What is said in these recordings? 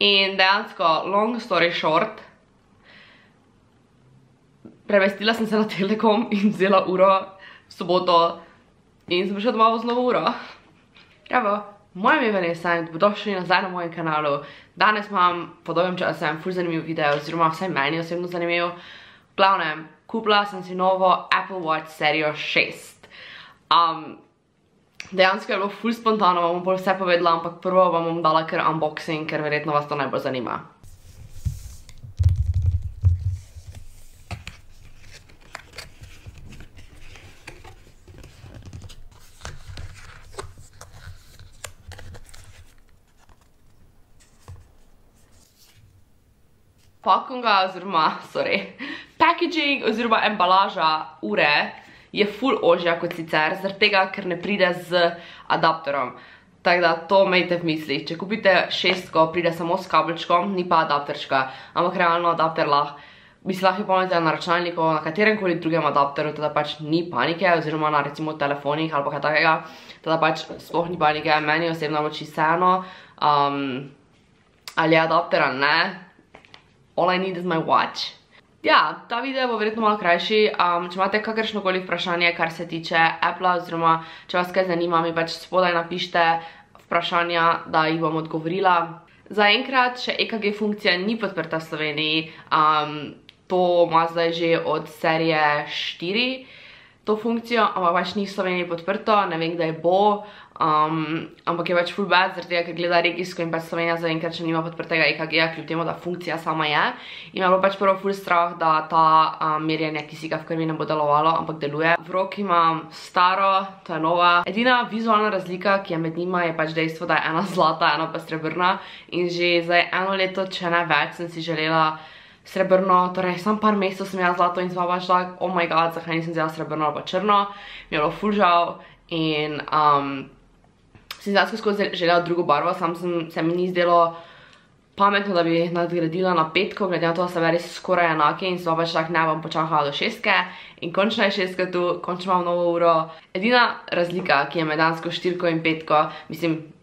In dejansko, long story short, premestila sem se na Telekom in vzela uro v soboto in sem prišla domov z novo uro. Evo, moje ime je Vanessa in dobrodošli nazaj na mojem kanalu. Danes imam po dolgem času ful zanimiv video, oziroma vsaj meni osebno zanimiv. V glavnem, kupila sem si novo Apple Watch serijo 6. Dejansko je bilo ful spontano, vam bom bolj vse povedala, ampak prvo vam bom dala kar unboxing, ker verjetno vas to najbolj zanima. Packaging oziroma embalaža ure je ful ožja kot sicer, zaradi tega, ker ne pride z adapterom. Tako da to imejte v mislih. Če kupite 6, pride samo s kabelčkom, ni pa adapterčka. Ampak realno adapter bi se lahko pomnite na računalniku, na katerem koli drugem adapteru, teda pač ni panike, oziroma na recimo telefonih ali pa kaj takega. Teda pač sploh ni panike, meni osebno bo čisto vseeno, ali je adapter ali ne. All I need is my watch. Ja, ta video bo verjetno malo krajši. Če imate kakršnokoli vprašanje, kar se tiče Apple, oziroma če vas kaj zanima, mi pač spodaj napište vprašanja, da jih bom odgovorila. Zaenkrat še EKG funkcija ni podprta v Sloveniji. To ima zdaj že od serije 4 to funkcijo, ampak pač ni v Sloveniji podprto, ne vem, kdaj bo. Ampak je pač full bad, zaradi tega, ker gleda regijsko in pač Slovenija zaenkrat še nima podprtega EKG-ja, kljub temu, da funkcija sama je. In me bo pač prvo full strah, da ta merjenje kisika v krvi ne bo delovalo, ampak deluje. V roki imam staro, to je nova. Edina vizualna razlika, ki je med njima, je pač dejstvo, da je ena zlata, ena pa srebrna. In že zdaj eno leto, če ne več, sem si želela srebrno, torej sam par mesecev sem jaz zlato in sem pač tak, oh my god, zakaj nisem vzela srebrno ali pa črno. Mi je bilo full žal in sem dejansko skozi želela drugo barvo, sam se mi ni zdelo pametno, da bi nadgradila na 5, glede na to, da se res skoraj enake in sem pač tak, ne bom počakala do 6. In končno je 6 tu, končno imam novo uro. Edina razlika, ki je med dejansko 4 in 5, mislim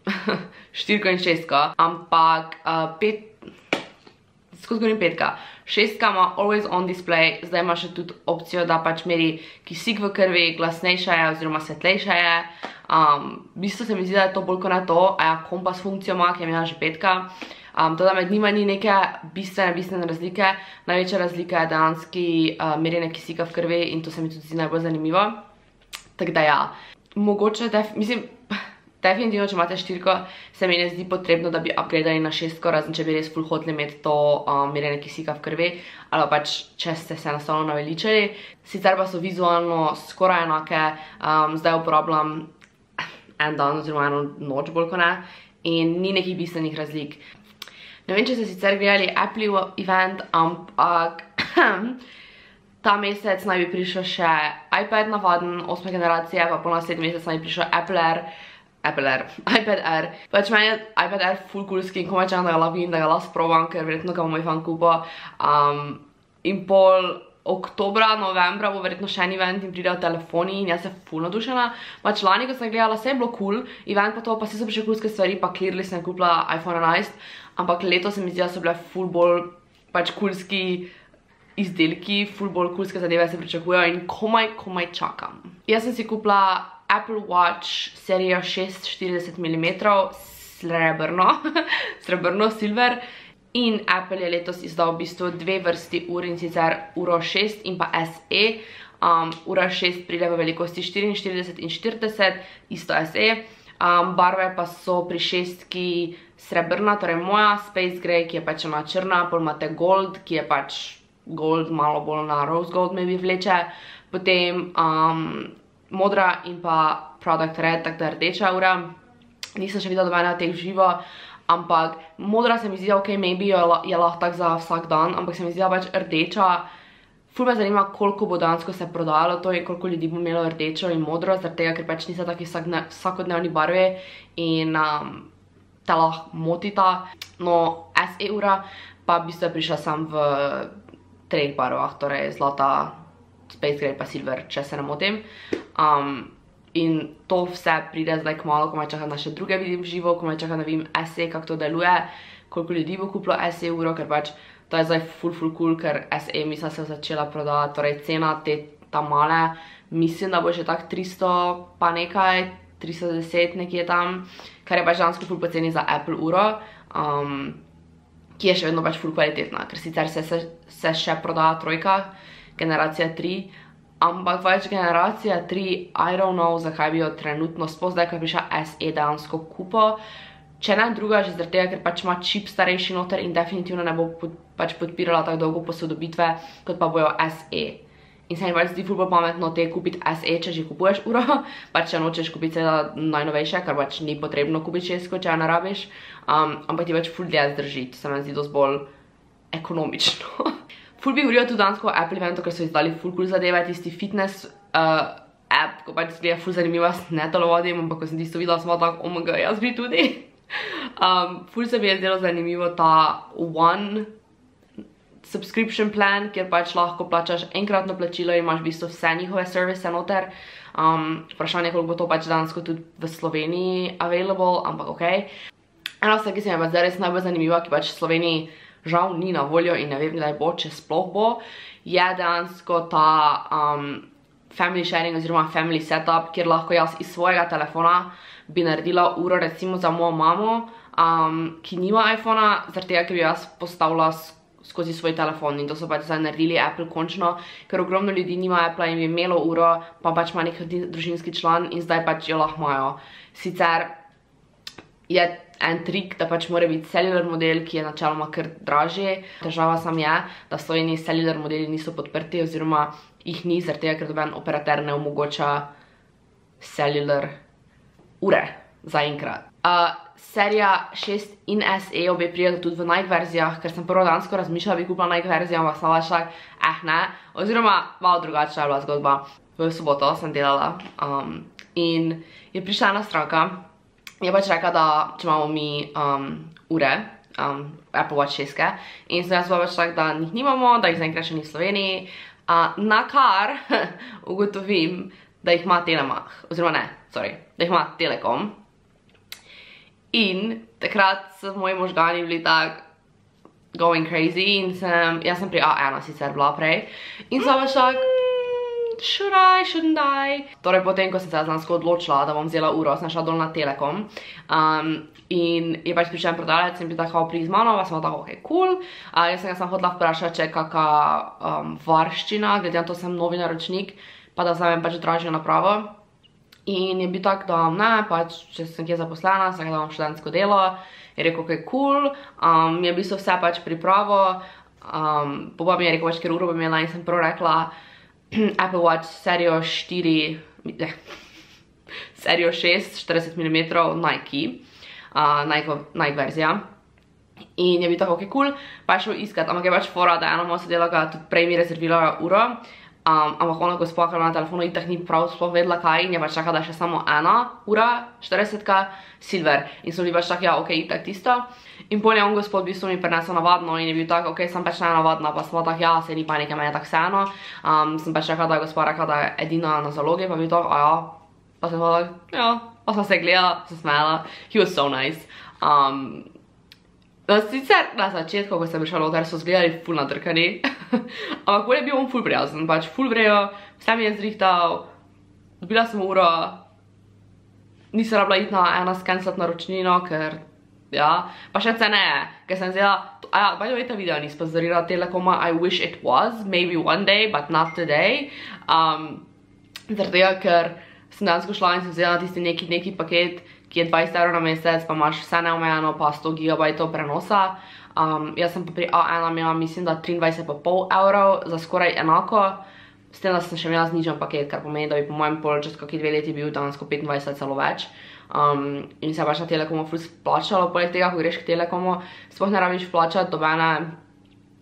4 in 6, ampak 5, skozi govorim 5. 6 ima always on display, zdaj ima še tudi opcijo, da pač meri kisik v krvi, glasnejša je oziroma svetlejša je. V bistvu se mi zdi, da je to bolj kot ne to, a ja, kompas funkcijo ima, ki je imela že 5. Teda med njima ni neke bistvene razlike. Največja razlika je dejanski merjenje kisika v krvi in to se mi tudi zdi najbolj zanimivo. Tako da ja, mogoče, mislim, definitivno, če imate 4, se mi ne zdi potrebno, da bi upgradali na 6, razen če bi res ful hoteli imeti to merjenje kisika v krvi, ali pač, če ste se enostavno naveličali. Sicer pa so vizualno skoraj enake, zdaj uporabljam en dan oziroma eno noč bolj kot ne in ni nekih bistvenih razlik. Ne vem, če ste sicer gledali Apple event, ampak ta mesec naj bi prišel še iPad navaden 8. generacije, pa po naslednji mesec naj bi prišel iPad Air. Pač meni je iPad Air full coolski in komaj čakam, da ga lahko vidim, da ga lahko sprobam, ker verjetno ga bo moj fan kupil. In pol oktobra, novembra bo verjetno še en event in pridejo telefoni in jaz se full nadušena. Pač lani, ko sem gledala, vse je bilo cool, event pa to, pa vse so še coolske stvari, pa clearly sem kupila iPhone 11, ampak leto se mi zdi, da so bile full bolj pač coolski izdelki, full bolj coolske zadeve se pričakujejo in komaj čakam. Jaz sem si kupila Apple Watch serijo 6 40 mm, srebrno, silver. In Apple je letos izdal v bistvu 2 vrsti ur in sicer uro 6 in pa SE. Ura 6 pride v velikosti 44 in 40, isto SE. Barve pa so pri 6 srebrna, torej moja, Space Gray, ki je pač ona črna, pol imate Gold, ki je pač gold, malo bolj na rose gold maybe vleče. Potem modra in pa Product Red, tako da rdeča ura. Nisem še videla dobene od teh živo, ampak modra se mi zdi, ok, maybe je lahko tak za vsak dan, ampak se mi zdi, da pač rdeča. Ful me zanima, koliko bo dejansko se prodajalo to in koliko ljudi bo imelo rdečo in modro, zaradi tega, ker pač nista taki vsakodnevni barvi in te lahko motita. No, SE ura pa v bistvu je prišla sam v 3 barvah, torej zlata, Space Gray pa Silver, če se ne motim. In to vse pride zdaj kmalu, ko me čakam na še druge vidim živo, ko me čakam, da vidim SE, kako to deluje. koliko ljudi bo kupilo SE uro, ker pač to je zdaj ful cool, ker SE mislim se začela prodati, torej cena ta male, mislim, da bo že tak 300 pa nekaj, 310 nekje tam, kar je pač dansko ful poceni za Apple uro, ki je še vedno pač ful kvalitetna, ker sicer se še prodaja trojka, generacija 3, ampak pač generacija 3, I don't know, zakaj bi jo trenutno, sploh zdaj, ko je prišla SE dejansko kupo, če ne druga, že zaradi tega, ker pač ima čip starejši noter in definitivno ne bo pač podpirala tako dolgo posodobitve, kot pa bojo SE. In se mi pač zdi ful bolj pametno te kupiti SE, če že kupuješ uro, pač če nočeš kupiti seveda najnovejše, ker pač ni potrebno kupiti 6, če jo ne rabiš, ampak ti pač ful dlje zdrži, se mi zdi dosti bolj ekonomično. Ful bi govorila tudi dansko o Apple eventu, ker so izdali ful cool zadeve, tisti fitness app, ko pač zgleda ful zanimiva, ne telovodim, ampak ko sem tisto videla, sem tako, oh my god, jaz bi tudi. Ful se mi je zdelo zanimivo ta One subscription plan, kjer pač lahko plačaš enkratno plačilo in imaš v bistvu vse njihove servise noter. Vprašanje, koliko bo to pač dansko tudi v Sloveniji available, ampak okej. Ena stvar, ki se mi je pa zdaj res najbolj zanimiva, ki pač v Sloveniji žal ni na voljo in ne vem, kdaj bo, če sploh bo, je dejansko ta family sharing oziroma family setup, kjer lahko jaz iz svojega telefona bi naredila uro recimo za mojo mamo, ki nima iPhona, zaradi tega, ker bi jaz postavila skozi svoj telefon in to so pač zdaj naredili Apple končno, ker ogromno ljudi nima Apple in bi imelo uro, pa pač ima nek družinski član in zdaj pač jo lahko imajo. Sicer je en trik, da pač mora biti cellular model, ki je načeloma kar dražji. Težava sam je, da v Sloveniji cellular modeli niso podprti oziroma jih ni, zaradi tega, ker doben operater ne omogoča cellular ure zaenkrat. Serija 6 in SE obe prijeta tudi v Nike verzijah, ker sem prvo dansko razmišljala, bi kupila Nike verzijo, ampak sem šla, ne, oziroma malo drugačna je bila zgodba. V soboto sem delala in je prišla ena stranka, je pač rekla, da če imamo mi ure, Apple Watch 6, in sem jaz bila pač tak, da njih nimamo, da jih zaenkrat še ni v Sloveniji, na kar ugotovim, da jih ima Telemach, oziroma ne, sorry, da jih ima Telekom. In takrat so moji možgani bili tak going crazy in jaz sem pri A1 sicer bila prej in sem pač tak, should I, shouldn't I? Torej potem, ko sem se dejansko odločila, da bom vzela uro, sem šla dol na Telekom in je pač prišel en prodalec in bi tako prij z mano, pa sem tako, ok, cool. Jaz sem ga sem hodila vprašati, če je kakšna varščina, glede na to sem novi naročnik, pa da vzamem pač dražjo napravo. In je bil tak, da ne, pač, če sem kje zaposlena, sem ga imam študentsko delo, je rekel, ok, cool, je v bistvu vse pač pripravo, poba mi je rekel, pač, ker uro bi imela in sem prvo rekla Apple Watch serijo 4, serijo 6, 40 mm Nike, Nike verzija. In je bil tako, ok, cool, pa je šel iskat, ampak je pač fora, da ena moja sodelavka tudi prej mi rezervirala uro, ampak ona gospa, ker na telefonu itak ni prav sploh vedela kaj in je pač čakala, da je še samo ena ura, 40-ka, silver. In so bili pač tak, ja, ok, itak tisto. In pol je on gospod v bistvu mi prinesel navadno in je bil tak, ok, sem pač ne navadna, pa smo tak, ja, se ni panike, meni je tak vseeno. Sem pač čakala, da je gospa rekla, da je edina na zalogi, pa bi to, a ja, pa sem tak, ja, pa sem se gledala, se smela, he was so nice. Sicer na začetku, ko sem prišla noter, so zgledali ful nadrkani, ampak bolj je bil on ful prijazen, pač ful vrejo, vse mi je zrihtal, dobila sem uro, nisem rabila iti na ena skencat naročnino, ker, ja, pa še ceneje, ker sem vzela, by the way, ta video ni sponzorirala Telekoma, I wish it was, maybe one day, but not today, zaradi tega, ker sem dejansko šla in sem vzela tisti neki paket, ki je 20 € na mesec, pa imaš vse neomejeno, pa 100 GB prenosa. Jaz sem pa pri A1 imela, mislim, da 23,5 € za skoraj enako, s tem, da sem še imela znižen paket, kar pomeni, da bi po mojem pol čez kakšni 2 leti bil dejansko 25 celo več. In se pač na Telekomu ful splačalo, poleg tega, ko greš k Telekomu, sploh ne rabiš plačati dobene,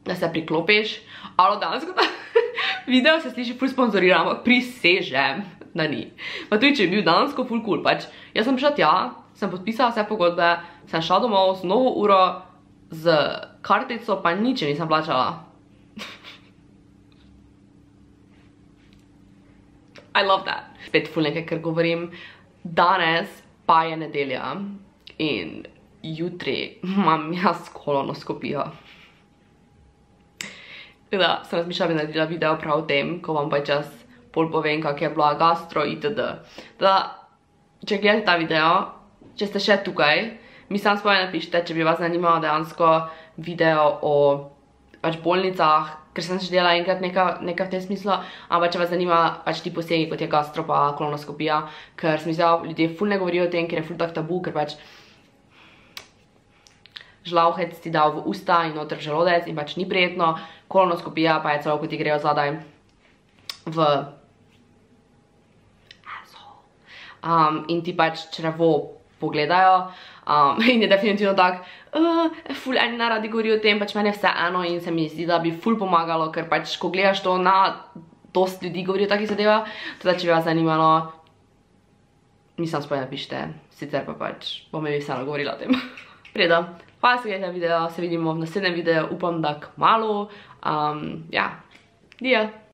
da se priklopiš. Alo, dejansko ta video se sliši ful sponzoriran, ampak prisežem, da ni. Pa tudi, če je bil dejansko ful cool, pač jaz sem prišla tja, sem podpisala vse pogodbe, sem šla domov z novo uro, z kartico, pa nič nisem plačala. I love that. Spet ful nekaj, ker govorim, danes pa je nedelja in jutri imam jaz kolonoskopijo. Tako da sem razmišljala, bi naredila video prav o tem, ko vam pač jaz pol povem, kak je bila gastro itd. Da, če gledate ta video, če ste še tukaj, mi sam spomaj napišite, če bi vas zanimalo dejansko video o pač bolnicah, ker sem že delala enkrat nekaj v tem smislu, ampak če vas zanima pač ti posegi, kot je gastro pa kolonoskopija, ker sem mislila, ljudje ful ne govorijo o tem, ker je ful tak tabu, ker pač žlavhec ti dal v usta in noter v želodec in pač ni prijetno, kolonoskopija pa je celo, ko ti grejo zadaj v in ti pač črevo pogledajo in je definitivno tak, ful eni naradi govori o tem, pač meni je vse eno in se mi zdi, da bi ful pomagalo, ker pač ko gledaš to dost ljudi govori o takih zadevah, teda če bi vas zanimalo, mi sam spoj napišite, sicer pa pač bom mi vseeno govorila o tem. Predo, hvala se gledajte video, se vidimo v naslednjem videu, upam da kmalu, ja, dio.